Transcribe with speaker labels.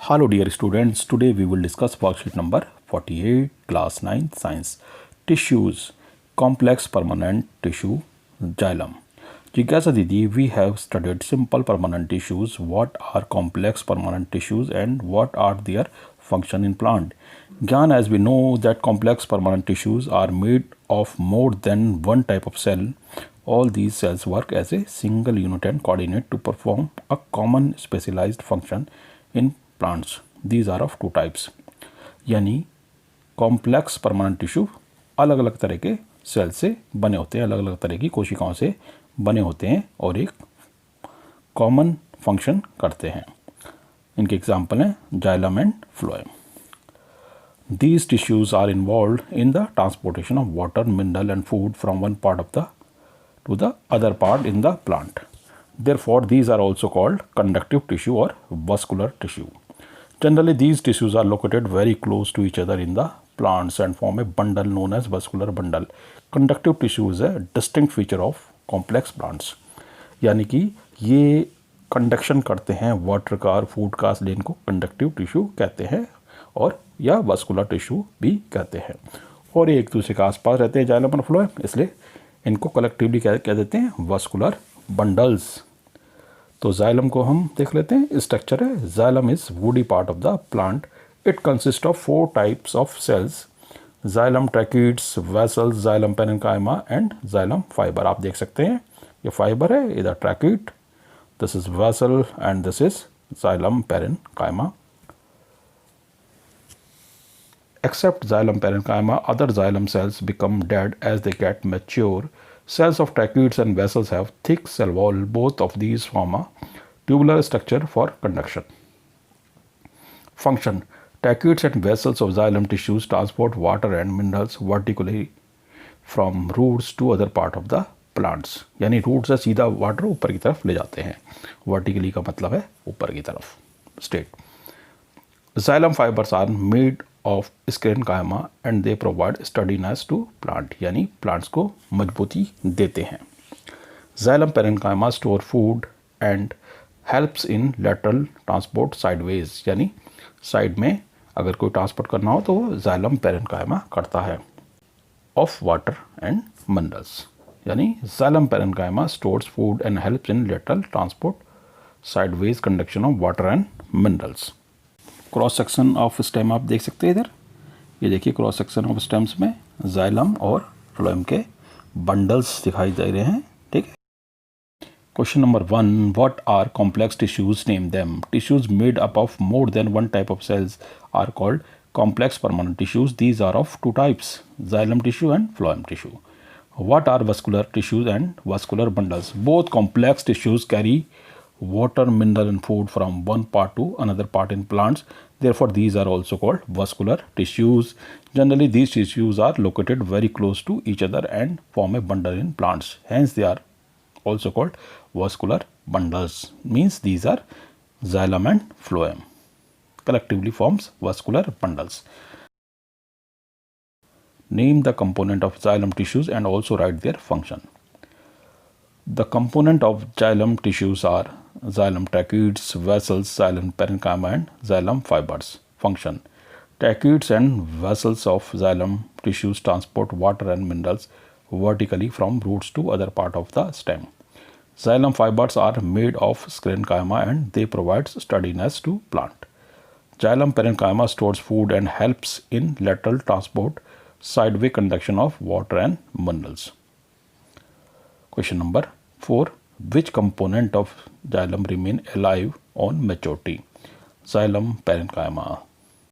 Speaker 1: Hello dear students, today we will discuss worksheet number 48, class 9 science. Tissues, complex permanent tissue, xylem. Jigyasa Didi, we have studied simple permanent tissues, what are complex permanent tissues and what are their function in plant. Gyan, as we know that complex permanent tissues are made of more than one type of cell. All these cells work as a single unit and coordinate to perform a common specialized function in plants. These are of two types. यानी complex permanent tissue अलग अलग तरह के cell से बने होते हैं, अलग अलग तरह की कोशिकाओं से बने होते हैं और एक कॉमन फंक्शन करते हैं. इनके एग्जाम्पल हैं xylem and phloem. These tissues are involved in the transportation of water, mineral and food from one part of to the other part in the plant. Therefore, these are also called conductive tissue or vascular tissue. Generally, these tissues are located very close to each other in the plants and form a bundle known as vascular bundle. Conductive tissue is a distinct feature of complex plants. यानी कि ये conduction करते हैं water का और food का, इसलिए इनको कंडक्टिव टिश्यू कहते हैं और या वास्कुलर टिश्यू भी कहते हैं. और एक दूसरे के आसपास रहते हैं जाइलम और फ्लोएम, इसलिए इनको कलेक्टिवली कह देते हैं वास्कुलर बंडल्स. तो जाइलम को हम देख लेते हैं. स्ट्रक्चर है xylem is woody part of the plant. It consist of 4 types of cells: xylem tracheids, vessels, xylem parenchyma and xylem fibre. आप देख सकते हैं ये फाइबर है, इधर tracheid, this is vessel and this is xylem parenchyma. Except xylem parenchyma, other xylem cells become dead as they get mature. Cells of tracheids and vessels have thick cell wall. Both of these form a tubular structure for conduction. Function: tracheids and vessels of xylem tissues transport water and minerals vertically from roots to other part of the plants. यानी root से सीधा water ऊपर की तरफ ले जाते हैं. Vertically का मतलब है ऊपर की तरफ. State: xylem fibers are made of sclerenchyma and they provide sturdiness to plant. यानी प्लांट्स को मजबूती देते हैं. xylem parenchyma store food and helps in lateral transport sideways. यानी साइड में अगर कोई ट्रांसपोर्ट करना हो तो वो xylem parenchyma करता है. of water and minerals. यानी xylem parenchyma stores food and helps in lateral transport sideways conduction of water and minerals. Cross section of stem आप देख सकते हैं इधर. ये देखिए क्रॉस सेक्शन ऑफ स्टेम्स में जाइलम और फ्लोएम के बंडल्स दिखाई दे रहे हैं. ठीक है. Question number 1, what are complex tissues, name them. Tissues made up of more than one type of cells are called complex permanent tissues. These are of two types, xylem tissue and phloem tissue. What are vascular tissues and vascular bundles. Both complex tissues carry water, mineral and food from one part to another part in plants. Therefore, these are also called vascular tissues. Generally, these tissues are located very close to each other and form a bundle in plants. Hence, they are also called vascular bundles. Means these are xylem and phloem. Collectively forms vascular bundles. Name the component of xylem tissues and also write their function. The component of xylem tissues are xylem tracheids, vessels, xylem parenchyma and xylem fibers. Function: tracheids and vessels of xylem tissues transport water and minerals vertically from roots to other part of the stem. Xylem fibers are made of sclerenchyma and they provide sturdiness to plant. Xylem parenchyma stores food and helps in lateral transport, sideway conduction of water and minerals. Question number 4, which component of xylem remain alive on maturity? Xylem parenchyma.